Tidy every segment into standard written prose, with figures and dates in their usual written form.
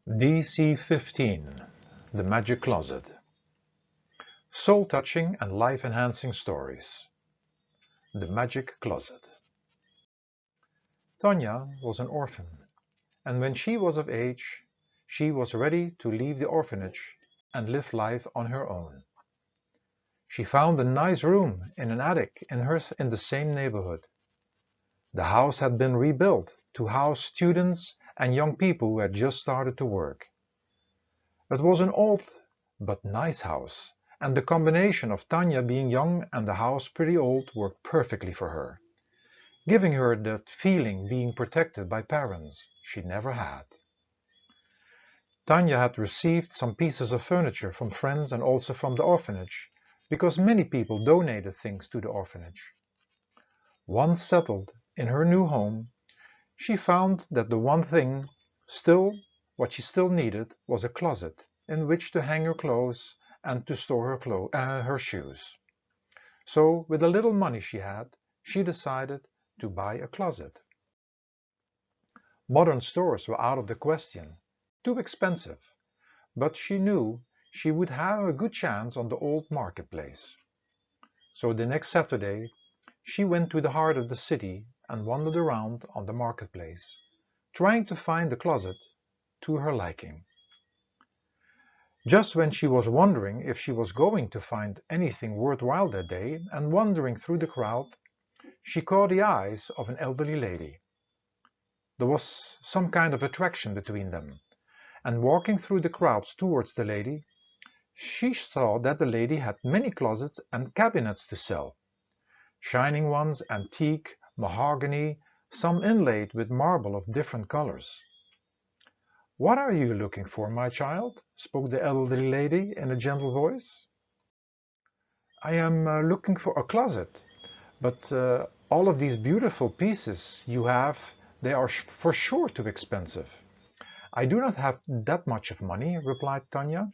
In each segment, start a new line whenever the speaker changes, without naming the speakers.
DC15, The Magic Closet. Soul-touching and life-enhancing stories. The Magic Closet. Tanya was an orphan, and when she was of age, she was ready to leave the orphanage and live life on her own. She found a nice room in an attic in the same neighborhood. The house had been rebuilt to house students and young people who had just started to work. It was an old but nice house, and the combination of Tanya being young and the house pretty old worked perfectly for her, giving her that feeling being protected by parents she never had. Tanya had received some pieces of furniture from friends and also from the orphanage, because many people donated things to the orphanage. Once settled in her new home, she found that the one thing what she still needed was a closet in which to hang her clothes and to store her shoes. So, with the little money she had, she decided to buy a closet. Modern stores were out of the question, too expensive, but she knew she would have a good chance on the old marketplace. So the next Saturday, she went to the heart of the city and wandered around on the marketplace, trying to find a closet to her liking. Just when she was wondering if she was going to find anything worthwhile that day and wandering through the crowd, she caught the eyes of an elderly lady. There was some kind of attraction between them, and walking through the crowds towards the lady, she saw that the lady had many closets and cabinets to sell. Shining ones, antique, mahogany, some inlaid with marble of different colors. "What are you looking for, my child?" spoke the elderly lady in a gentle voice. "I am looking for a closet, but all of these beautiful pieces you have, they are for sure too expensive." "I do not have that much of money," replied Tanya.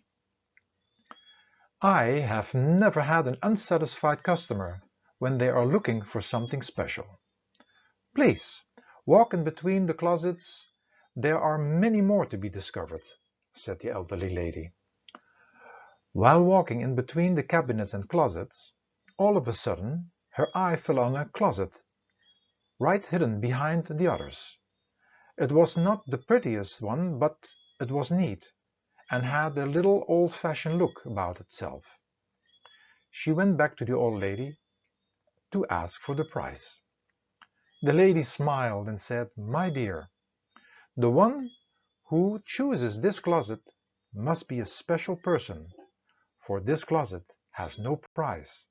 "I have never had an unsatisfied customer when they are looking for something special. Please, walk in between the closets. There are many more to be discovered," said the elderly lady. While walking in between the cabinets and closets, all of a sudden her eye fell on a closet, right hidden behind the others. It was not the prettiest one, but it was neat, and had a little old-fashioned look about itself. She went back to the old lady to ask for the price. The lady smiled and said, "My dear, the one who chooses this closet must be a special person, for this closet has no price.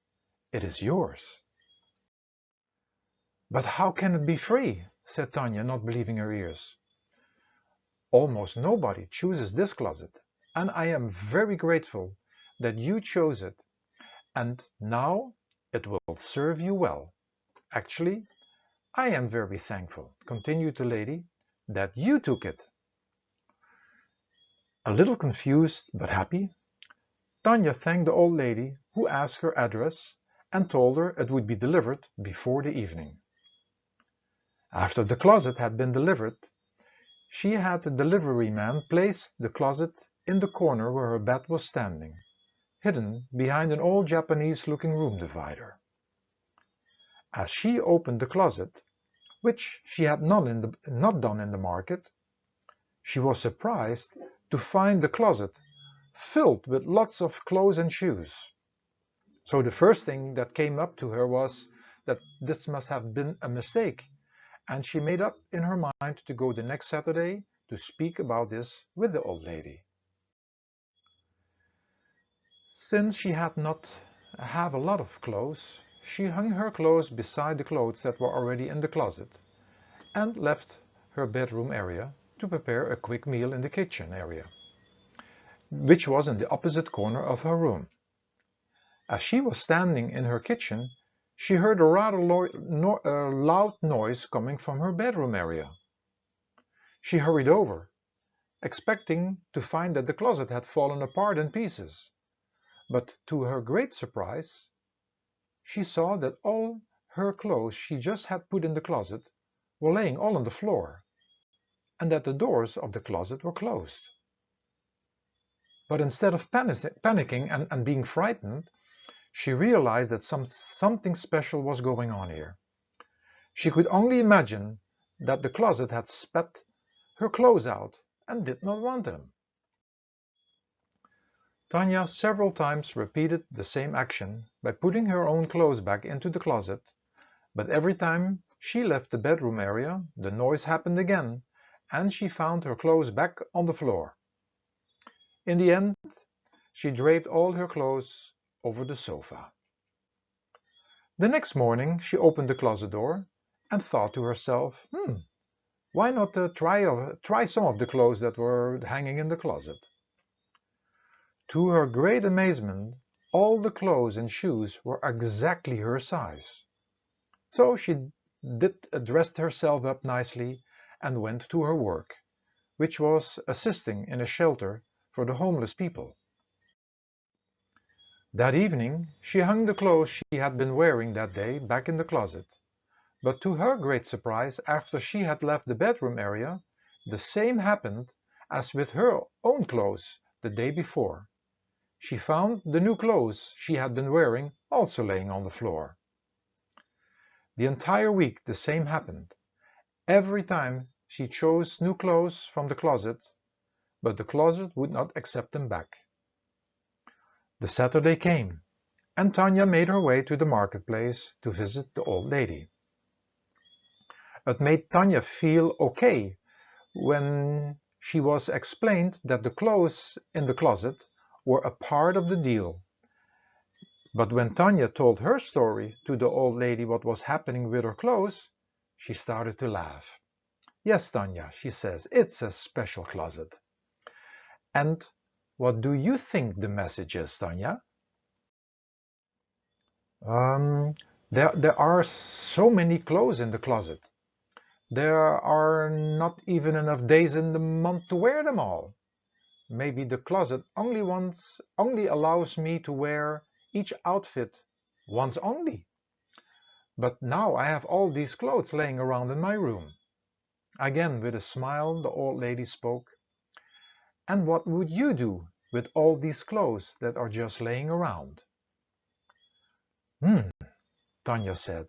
It is yours." "But how can it be free?" said Tanya, not believing her ears. "Almost nobody chooses this closet, and I am very grateful that you chose it, and now it will serve you well. Actually, I am very thankful," continued the lady, "that you took it." A little confused but happy, Tanya thanked the old lady, who asked her address and told her it would be delivered before the evening. After the closet had been delivered, she had the delivery man place the closet in the corner where her bed was standing, hidden behind an old Japanese-looking room divider. As she opened the closet, which she had not done in the market, she was surprised to find the closet filled with lots of clothes and shoes. So the first thing that came up to her was that this must have been a mistake, and she made up in her mind to go the next Saturday to speak about this with the old lady. Since she had not have a lot of clothes, she hung her clothes beside the clothes that were already in the closet, and left her bedroom area to prepare a quick meal in the kitchen area, which was in the opposite corner of her room. As she was standing in her kitchen, she heard a rather loud noise coming from her bedroom area. She hurried over, expecting to find that the closet had fallen apart in pieces, but to her great surprise, she saw that all her clothes she just had put in the closet were laying all on the floor, and that the doors of the closet were closed. But instead of panicking and being frightened, she realized that something special was going on here. She could only imagine that the closet had spat her clothes out and did not want them. Tanya several times repeated the same action by putting her own clothes back into the closet, but every time she left the bedroom area, the noise happened again, and she found her clothes back on the floor. In the end, she draped all her clothes over the sofa. The next morning she opened the closet door and thought to herself, why not try some of the clothes that were hanging in the closet? To her great amazement, all the clothes and shoes were exactly her size. So she dressed herself up nicely and went to her work, which was assisting in a shelter for the homeless people. That evening she hung the clothes she had been wearing that day back in the closet, but to her great surprise, after she had left the bedroom area, the same happened as with her own clothes the day before. She found the new clothes she had been wearing also laying on the floor. The entire week the same happened. Every time she chose new clothes from the closet, but the closet would not accept them back. The Saturday came, and Tanya made her way to the marketplace to visit the old lady. It made Tanya feel okay when she was explained that the clothes in the closet were a part of the deal. But when Tanya told her story to the old lady what was happening with her clothes, she started to laugh. Yes, Tanya, she says, it's a special closet. And what do you think the message is, Tanya? Um, there are so many clothes in the closet. There are not even enough days in the month to wear them all. Maybe the closet only allows me to wear each outfit once only. But now I have all these clothes laying around in my room. Again, with a smile, the old lady spoke. And what would you do with all these clothes that are just laying around? Hmm, Tanya said.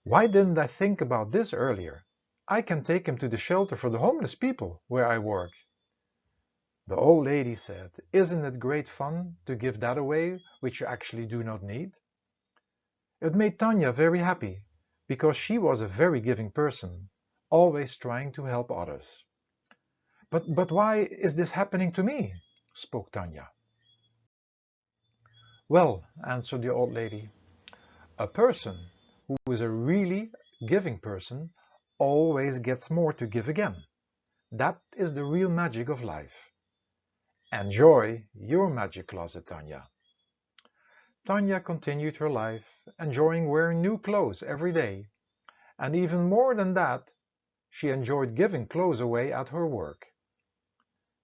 Why didn't I think about this earlier? I can take him to the shelter for the homeless people where I work. The old lady said, isn't it great fun to give that away which you actually do not need? It made Tanya very happy, because she was a very giving person, always trying to help others. But why is this happening to me? Spoke Tanya. Well, answered the old lady, a person who is a really giving person always gets more to give again. That is the real magic of life. Enjoy your magic closet, Tanya. Tanya continued her life, enjoying wearing new clothes every day, and even more than that, she enjoyed giving clothes away at her work.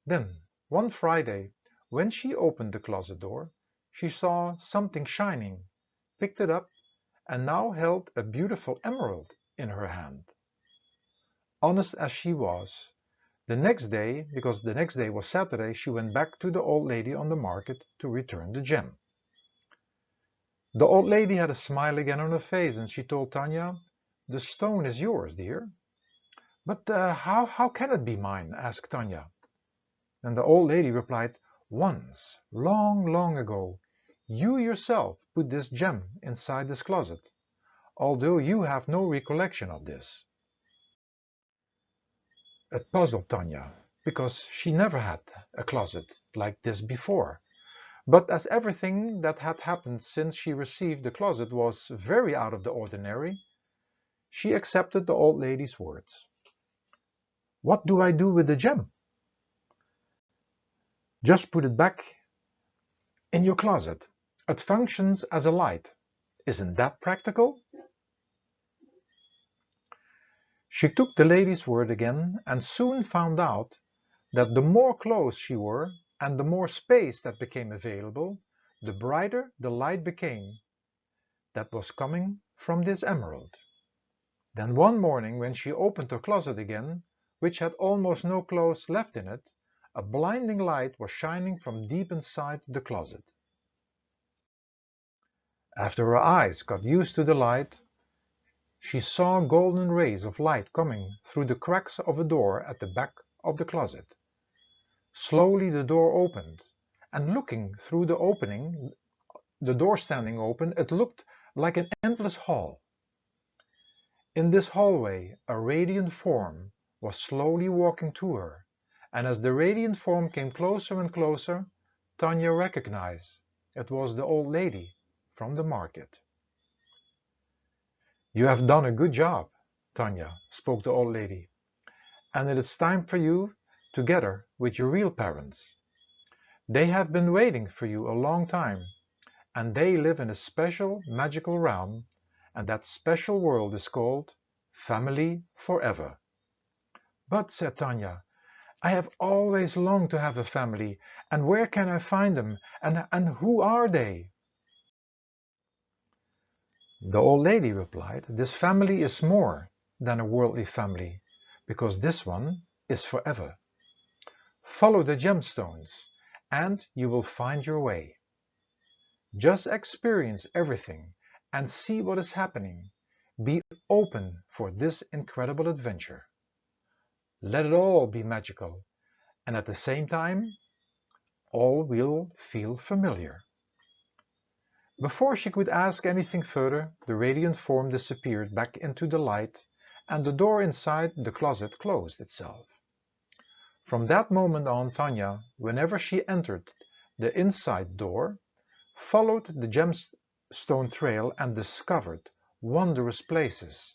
Then, one Friday, when she opened the closet door, she saw something shining, picked it up, and now held a beautiful emerald in her hand. Honest as she was, the next day, because the next day was Saturday, she went back to the old lady on the market to return the gem. The old lady had a smile again on her face, and she told Tanya, "The stone is yours, dear." "But how can it be mine?" asked Tanya. And the old lady replied, "Once, long, long ago, you yourself put this gem inside this closet, although you have no recollection of this." It puzzled Tanya, because she never had a closet like this before. But as everything that had happened since she received the closet was very out of the ordinary, she accepted the old lady's words. "What do I do with the gem?" "Just put it back in your closet. It functions as a light. Isn't that practical?" She took the lady's word again and soon found out that the more clothes she wore and the more space that became available, the brighter the light became that was coming from this emerald. Then one morning when she opened her closet again, which had almost no clothes left in it, A blinding light was shining from deep inside the closet. After her eyes got used to the light, she saw golden rays of light coming through the cracks of a door at the back of the closet. Slowly the door opened, and looking through the opening, the door standing open, it looked like an endless hall. In this hallway a radiant form was slowly walking to her, and as the radiant form came closer and closer, Tanya recognized it was the old lady from the market. "You have done a good job, Tanya," spoke the old lady, "and it is time for you together with your real parents. They have been waiting for you a long time, and they live in a special magical realm, and that special world is called Family Forever." "But," said Tanya, "I have always longed to have a family, and where can I find them, and who are they?" The old lady replied, "This family is more than a worldly family, because this one is forever. Follow the gemstones, and you will find your way. Just experience everything and see what is happening. Be open for this incredible adventure. Let it all be magical, and at the same time, all will feel familiar." Before she could ask anything further, the radiant form disappeared back into the light, and the door inside the closet closed itself. From that moment on, Tanya, whenever she entered the inside door, followed the gemstone trail and discovered wondrous places.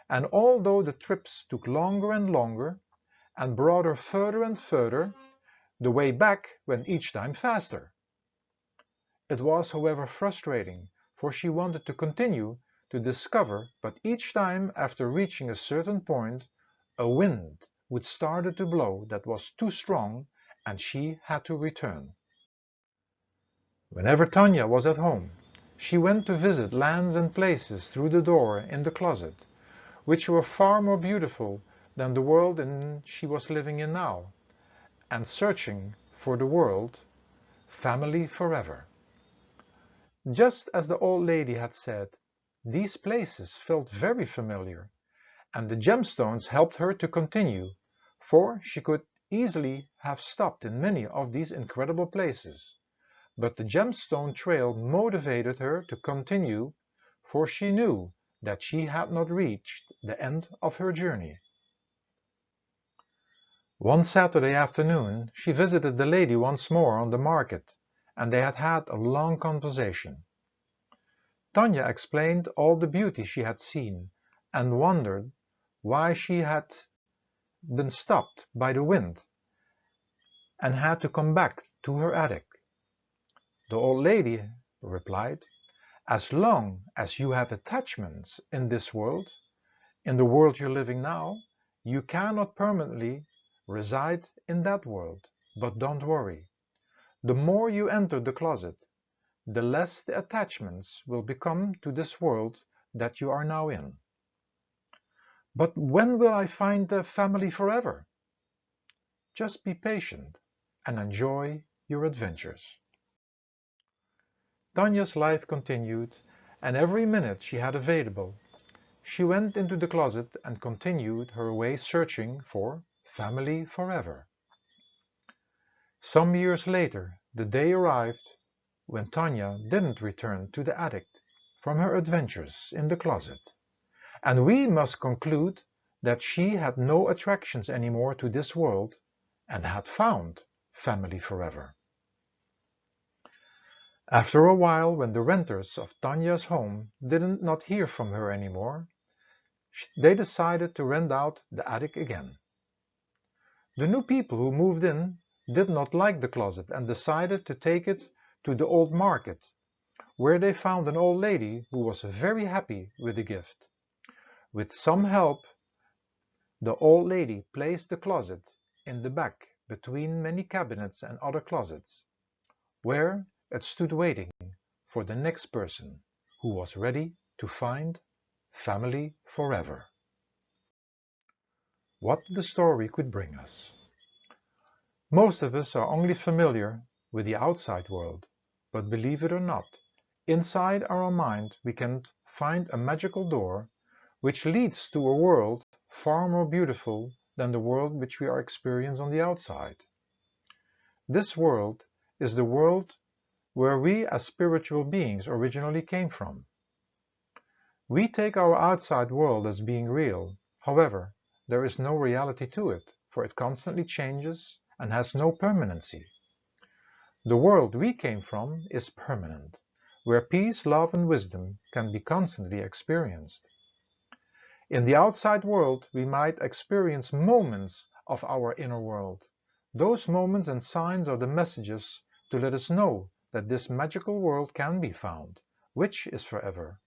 And although the trips took longer and longer, and brought her further and further, the way back went each time faster. It was, however, frustrating, for she wanted to continue to discover, but each time after reaching a certain point, a wind would start to blow that was too strong, and she had to return. Whenever Tanya was at home, she went to visit lands and places through the door in the closet, which were far more beautiful than the world she was living in now, and searching for the world Family Forever. Just as the old lady had said, these places felt very familiar, and the gemstones helped her to continue, for she could easily have stopped in many of these incredible places. But the gemstone trail motivated her to continue, for she knew that she had not reached the end of her journey. One Saturday afternoon she visited the lady once more on the market, and they had had a long conversation. Tanya explained all the beauty she had seen, and wondered why she had been stopped by the wind and had to come back to her attic. The old lady replied, "As long as you have attachments in this world, in the world you're living now, you cannot permanently reside in that world. But don't worry. The more you enter the closet, the less the attachments will become to this world that you are now in." "But when will I find the family forever?" "Just be patient and enjoy your adventures." Tanya's life continued, and every minute she had available, she went into the closet and continued her way searching for Family Forever. Some years later, the day arrived when Tanya didn't return to the attic from her adventures in the closet, and we must conclude that she had no attractions anymore to this world and had found Family Forever. After a while, when the renters of Tanya's home did not hear from her anymore, they decided to rent out the attic again. The new people who moved in did not like the closet and decided to take it to the old market, where they found an old lady who was very happy with the gift. With some help, the old lady placed the closet in the back between many cabinets and other closets, where it stood waiting for the next person who was ready to find Family Forever. What the story could bring us. Most of us are only familiar with the outside world, but believe it or not, inside our mind we can find a magical door which leads to a world far more beautiful than the world which we are experiencing on the outside. This world is the world where we as spiritual beings originally came from. We take our outside world as being real. However, there is no reality to it, for it constantly changes and has no permanency. The world we came from is permanent, where peace, love and wisdom can be constantly experienced. In the outside world, we might experience moments of our inner world. Those moments and signs are the messages to let us know that this magical world can be found, which is forever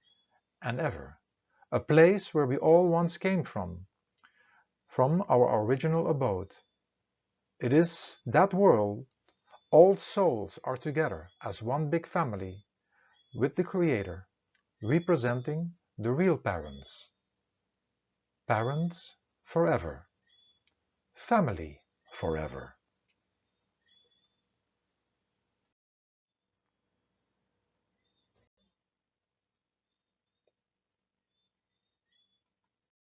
and ever, a place where we all once came from our original abode. It is that world all souls are together as one big family with the Creator, representing the real parents. Parents forever. Family forever.